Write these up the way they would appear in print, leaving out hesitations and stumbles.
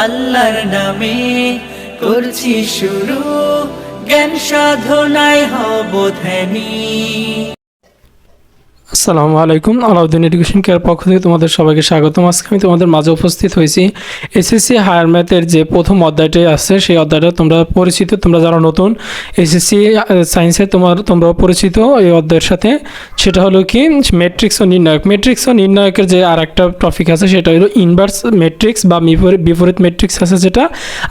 আল্লাহর নামে করছি শুরু, জ্ঞান সাধনায় হব ধ্যানী। আসসালামু আলাইকুম, আলাউদ্দিন এডুকেশন কেয়ার পক্ষ থেকে তোমাদের সবাইকে স্বাগতম। আজকে আমি তোমাদের মাঝে উপস্থিত হয়েছি এসএসসি হায়ার ম্যাথের যে প্রথম অধ্যায়টি আছে সেই অধ্যায়টা তোমরা পরিচিত, তোমরা যারা নতুন এসএসসি সায়েন্সে তোমরা পরিচিত এই অধ্যায়ের সাথে। সেটা হলো কি ম্যাট্রিক্স ও নির্ণায়ক। ম্যাট্রিক্স ও নির্ণায়কের যে আর একটা টপিক আছে সেটা হলো ইনভার্স ম্যাট্রিক্স বা বিপরীত ম্যাট্রিক্স আছে, যেটা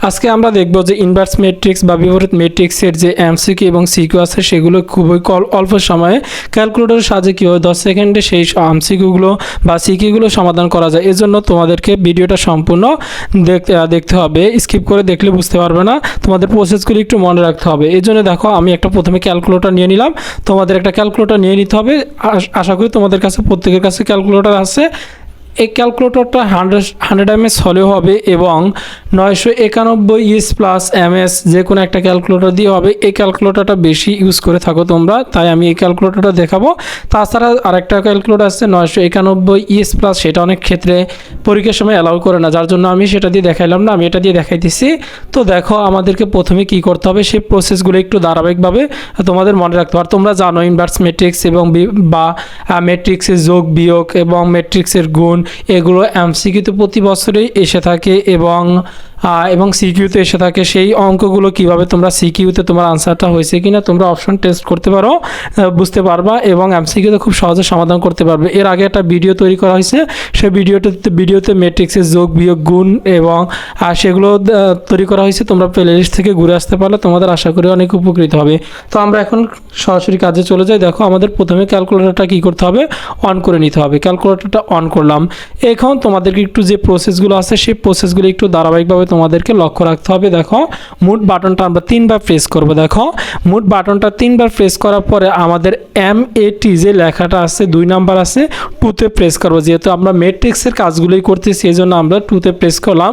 আজকে আমরা দেখব যে ইনভার্স ম্যাট্রিক্স বা বিপরীত ম্যাট্রিক্সের যে এমসিকিউ এবং সিকিউ আছে সেগুলো খুবই অল্প সময়ে ক্যালকুলেটরের সাহায্যে কীভাবে 10 সেকেন্ডে সেই এমসিকিউগুলো বা সিকিউগুলো সমাধান করা যায়। এজন্য তোমাদেরকে ভিডিওটা সম্পূর্ণ দেখতে হবে, স্কিপ করে দেখলে বুঝতে পারবে না, তোমাদের প্রসেসগুলি একটু মনে রাখতে হবে। এই জন্য দেখো আমি একটা প্রথমে ক্যালকুলেটর নিয়ে নিলাম, তোমাদের একটা ক্যালকুলেটর নিয়ে নিতে হবে। আশা করি তোমাদের কাছে প্রত্যেকের কাছে ক্যালকুলেটর আছে। এই ক্যালকুলেটরটা 100 এমএস হলেও হবে এবং 991 ইস প্লাস এমএস যে কোনো একটা ক্যালকুলেটর দিয়ে হবে। এই ক্যালকুলেটরটা বেশি ইউজ করে থাকো তোমরা, তাই আমি এই ক্যালকুলেটরটা দেখাবো। তাছাড়া আরেকটা ক্যালকুলেটর আছে 991 ইস প্লাস, সেটা অনেক ক্ষেত্রে পরীক্ষার সময় অ্যালাউ করে না, যার জন্য আমি সেটা দিয়ে দেখাইলাম না, আমি এটা দিয়ে দেখাইতেছি। তো দেখো আমাদেরকে প্রথমে কি করতে হবে সেই প্রসেসগুলো একটু ধারাবাহিকভাবে তোমাদের মনে রাখতে হবে। তোমরা জানো ইনভার্স ম্যাট্রিক্স এবং বা ম্যাট্রিক্সের যোগ বিয়োগ এবং ম্যাট্রিক্সের গুণ এগুলো এমসিকিউতে প্রতি বছরেই এসে থাকে এবং সিকিউতে এসে থাকে। সেই অঙ্কগুলো কিভাবে তোমরা সিকিউতে তোমার আনসারটা হয়েছে কিনা তোমরা অপশন টেস্ট করতে পারো, বুঝতে পারবা এবং এমসিকিউতে খুব সহজে সমাধান করতে পারবে। এর আগে একটা ভিডিও তৈরি করা হয়েছে, সেই ভিডিওতে ম্যাট্রিক্সের যোগ বিয়োগ গুণ এবং সেগুলো তৈরি করা হয়েছে, তোমরা প্লেলিস্ট থেকে ঘুরে আসতে পারলে তোমাদের আশা করি অনেক উপকৃত হবে। তো আমরা এখন সরাসরি কাজে চলে যাই। দেখো আমাদের প্রথমে ক্যালকুলেটরটা কী করতে হবে, অন করে নিতে হবে। ক্যালকুলেটরটা অন করলাম। এখন তোমাদেরকে একটু যে প্রসেসগুলো আছে সেই প্রসেসগুলো একটু ধারাবাহিকভাবে তোমাদেরকে লক্ষ্য রাখতে হবে। দেখো মুড বাটনটা আমরা 3বার প্রেস করব। দেখো মুড বাটনটা 3বার প্রেস করার পরে আমাদের MAT যে লেখাটা আছে 2 নাম্বার আছে 2তে প্রেস করব। যেহেতু আমরা ম্যাট্রিক্সের কাজগুলোই করতেছি এই জন্য আমরা 2তে প্রেস করলাম।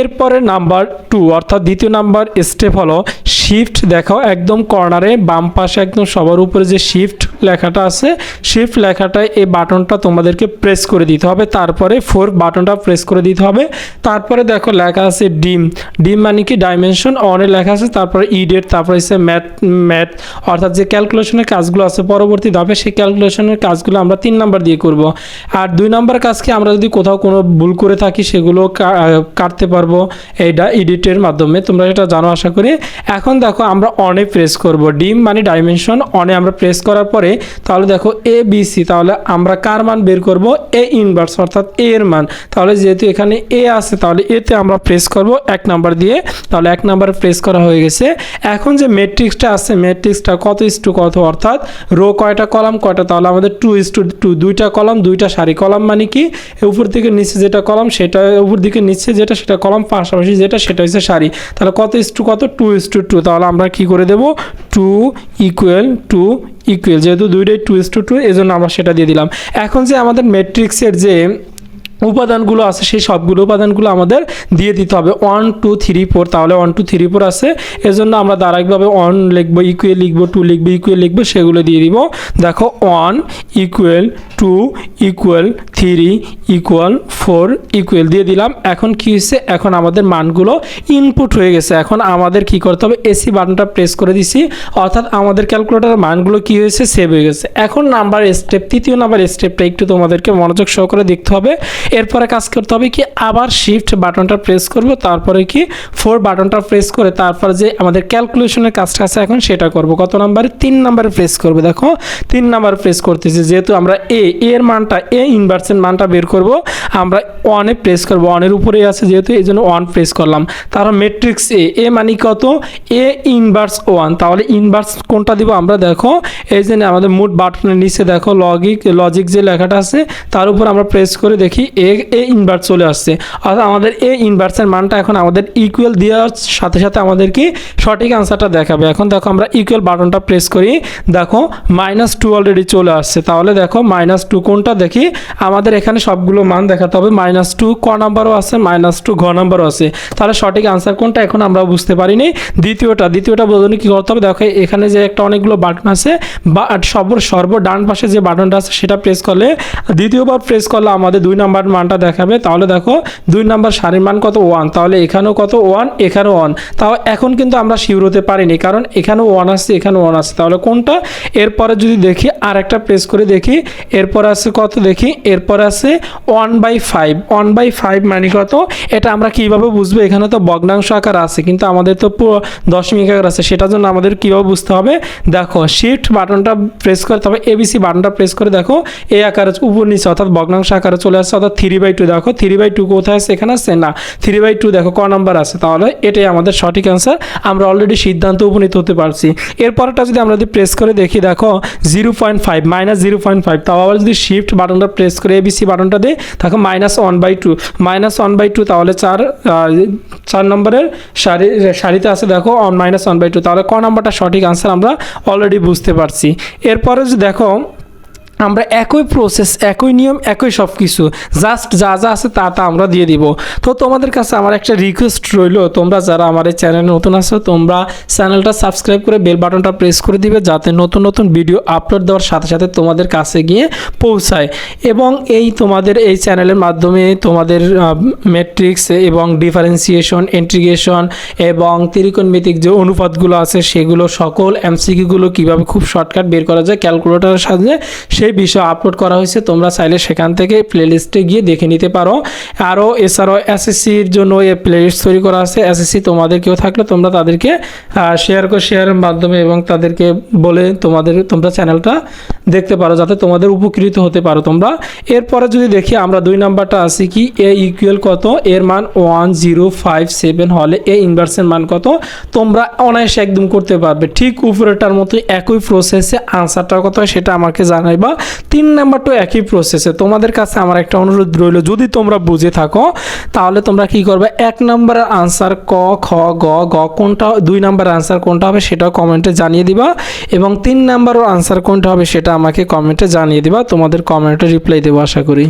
এরপরে নাম্বার 2 অর্থাৎ দ্বিতীয় নাম্বার স্টেপ হলো শিফট। দেখো একদম কর্নারে বাম পাশে একদম সবার উপরে যে শিফট লেখাটা আছে শিফট লেখাটায় এই বাটনটা তোমাদেরকে প্রেস করে দিতে হবে। তারপরে 4 বাটনটা প্রেস করে দিতে হবে। তারপরে দেখো লেখা আছে ডিম মানে কি ডাইমেনশন অনে লেখা আছে, তারপরে ইডেট, তারপরে হচ্ছে ম্যাথ অর্থাৎ যে ক্যালকুলেশনের কাজগুলো আছে পরবর্তী ধাপে সেই ক্যালকুলেশনের কাজগুলো আমরা 3 নাম্বার দিয়ে করব। আর 2 নাম্বার কাজকে আমরা যদি কোথাও কোনো ভুল করে থাকি সেগুলো কাটতে পারবো এইটা এডিটের মাধ্যমে, তোমরা এটা জানো আশা করি। এখন দেখো আমরা অনে প্রেস করব, ডিম মানে ডাইমেনশন অনে আমরা প্রেস করার পরে তাহলে দেখো ABC, তাহলে আমরা কার মান বের করব, এ ইনভার্স অর্থাৎ এ এর মান। তাহলে যেহেতু এখানে এ আছে তাহলে এতে আমরা প্রেস করব 1 নাম্বার দিয়ে, তাহলে 1 নাম্বার প্রেস করা হয়ে গেছে। এখন যে ম্যাট্রিক্সটা আছে ম্যাট্রিক্সটা কত ইস্টু কত অর্থাৎ রো কয়টা কলাম কয়টা, তাহলে আমাদের 2:2 2টা কলাম 2টা সারি। কলাম মানে কি উপর থেকে নিচে যেটা কলাম সেটা, উপর দিকে নিচে যেটা সেটা কলাম, পাশাপাশি যেটা সেটা হচ্ছে সারি। তাহলে কত ইস্টু কত 2:2, তাহলে আমরা কি করে দেব 2 ইকুয়াল যেহেতু দুইটাই 2:2 এজন্য আমরা সেটা দিয়ে দিলাম। এখন যে আমাদের ম্যাট্রিক্সের যে উপাদানগুলো আছে সেই সবগুলো উপাদানগুলো আমাদের দিয়ে দিতে হবে 1 2 3 4, তাহলে 1 2 3 4 আছে এজন্য আমরা ধারাবাহিকভাবে 1 লিখবো, ইকুয়াল লিখবো, 2 লিখবো, ইকুয়াল লিখবো, সেগুলো দিয়ে দিব। দেখো 1 ইকুয়াল 2 ইকুয়াল 3 ইকুয়াল 4 ইকুয়াল দিয়ে দিলাম। এখন কি হয়েছে, এখন আমাদের মানগুলো ইনপুট হয়ে গেছে। এখন আমাদের কি করতে হবে, এসি বাটনটা প্রেস করে দিছি অর্থাৎ আমাদের ক্যালকুলেটরের মানগুলো কি হয়েছে, সেভ হয়ে গেছে। এখন নাম্বার স্টেপ, তৃতীয় নাম্বার স্টেপটা একটু তোমাদেরকে মনোযোগ সহকারে দেখতে হবে। এরপরে কাজ করতে হবে কি আবার শিফট বাটনটা প্রেস করব, তারপরে কি 4 বাটনটা প্রেস করে তারপর যে আমাদের ক্যালকুলেশনের কাজটা আছে এখন সেটা করব। কত নাম্বারে, 3 নাম্বারে প্রেস করব। দেখো 3 নাম্বার প্রেস করতেছি, যেহেতু আমরা এর মানটা এ ইনভার্সের মানটা বের করব আমরা 1-এ প্রেস করব, 1-এর উপরেই আছে যেহেতু এই জন্য 1 প্রেস করলাম। তারপর ম্যাট্রিক্স এ মানে কত, এ ইনভার্স 1, তাহলে ইনভার্স কোনটা দিব আমরা, দেখো এই যে আমাদের মোট বাটনের নিচে দেখো লজিক যে লেখাটা আছে তার উপর আমরা প্রেস করে দেখি এ ইনভার্স চলে আসছে। অর্থাৎ আমাদের এ ইনভার্সের মানটা এখন আমাদের ইকুয়াল দেওয়ার সাথে সাথে আমাদের কি সঠিক আনসারটা দেখাবে। এখন দেখো আমরা ইকুয়াল বাটনটা প্রেস করি, দেখো -2 অলরেডি চলে আসছে। তাহলে দেখো -2 কোনটা দেখি, আমাদের এখানে সবগুলো মান দেখাতে হবে। -2 ক নাম্বারও আছে, -2 ঘ নাম্বারও আছে, তাহলে সঠিক আনসার কোনটা এখন আমরা বুঝতে পারিনি। দ্বিতীয়টা বোঝানো কি করতে হবে, দেখো এখানে যে একটা অনেকগুলো বাটন আছে বা সর্ব ডান পাশে যে বাটনটা আছে সেটা প্রেস করলে দ্বিতীয়বার প্রেস করলে আমাদের 2 নাম্বার মানটা দেখাবে। তাহলে দেখো 2 নাম্বার সারির মান কত 1, তাহলে এখানেও কত 1, এখানেও 1। তাও এখন কিন্তু আমরা শিওর হতে পারিনি, কারণ এখানেও 1 আছে, এখানেও 1 আছে, তাহলে কোনটা? এরপরে যদি দেখি আর একটা প্রেস করে দেখি, এরপর আছে কত দেখি, এরপর আছে 1/5। 1/5 মানে কত? এটা আমরা কিভাবে বুঝবো? এখানে তো ভগ্নাংশ আকার আছে, কিন্তু আমাদের তো দশমিক আকার আছে, সেটার জন্য আমাদের কীভাবে বুঝতে হবে? দেখো শিফট বাটনটা প্রেস করে, তবে এবিসি বাটনটা প্রেস করে দেখো এই আকারে উপর নিচে অর্থাৎ ভগ্নাংশ আকারে চলে আসছে, অর্থাৎ 3/2। দেখো 3/2 কোথায় আছে? এখানে আছে না, 3/2 দেখো ক নাম্বার আছে, তাহলে এটাই আমাদের সঠিক অ্যান্সার। আমরা অলরেডি সিদ্ধান্ত উপনীত হতে পারছি। এরপরটা যদি আমরা প্রেস করে দেখি, দেখো 0.5 -0.5, তাও আবার যদি শিফট বাটনটা প্রেস করে এবিসি বাটনটা দিই, দেখো -1/2 -1/2, তাহলে 4 নম্বরের সারিতে আছে দেখো -1/2, তাহলে ক নাম্বারটা সঠিক আনসার আমরা অলরেডি বুঝতে পারছি। এরপরে যদি দেখো আমরা একই প্রসেস, একই নিয়ম, একই সব কিছু, জাস্ট যা যা আছে তা আমরা দিয়ে দিব। তো তোমাদের কাছে আমার একটা রিকোয়েস্ট রইল, তোমরা যারা আমার এই চ্যানেলে নতুন আছো, তোমরা চ্যানেলটা সাবস্ক্রাইব করে বেল বাটনটা প্রেস করে দিবে, যাতে নতুন নতুন ভিডিও আপলোড দেওয়ার সাথে সাথে তোমাদের কাছে গিয়ে পৌঁছায়। এবং এই তোমাদের এই চ্যানেলের মাধ্যমে তোমাদের ম্যাট্রিক্স এবং ডিফারেন্সিয়েশন, ইন্টিগ্রেশন এবং ত্রিকোণমিতিক যে অনুপাতগুলো আছে সেগুলো সকল এমসিকিউগুলো কীভাবে খুব শর্টকাট বের করা যায় ক্যালকুলেটরের সাহায্যে, সেই বিষয় আপলোড করা হয়েছে। তোমরা চাইলে সেখান থেকে প্লেলিস্টে গিয়ে দেখে নিতে পারো। আরও এছাড়াও এসএসসির জন্য এই প্লেলিস্ট তৈরি করা আছে। এসএসসি তোমাদের কেউ থাকলে তোমরা তাদেরকে শেয়ারের মাধ্যমে এবং তাদেরকে বলে তোমরা চ্যানেলটা দেখতে পারো, যাতে তোমাদের উপকৃত হতে পারো তোমরা। এরপরে যদি দেখি আমরা 2 নাম্বারটা আছে কি, এ ইকুয়াল কত, এর মান 1057 হলে এ ইনভার্সের মান কত? তোমরা অনায়াসে একদম করতে পারবে। ঠিক উপরেটার মতো একই প্রসেসে আনসারটা কত হয় সেটা আমাকে জানাইবা। 3 নাম্বারটা একই প্রসেসে। তোমাদের কাছে আমার একটা অনুরোধ রইল, যদি তোমরা বুঝে থাকো তাহলে তোমরা কি করবে, 1 নাম্বারের আনসার ক, খ, গ, কোনটা, 2 নাম্বারের আনসার কোনটা হবে সেটাও কমেন্টে জানিয়ে দিবা, এবং 3 নাম্বারের আনসার কোনটা হবে সেটা আমাকে কমেন্টে জানিয়ে দিবা। তোমাদের কমেন্টে রিপ্লাই দেবো আশা করি।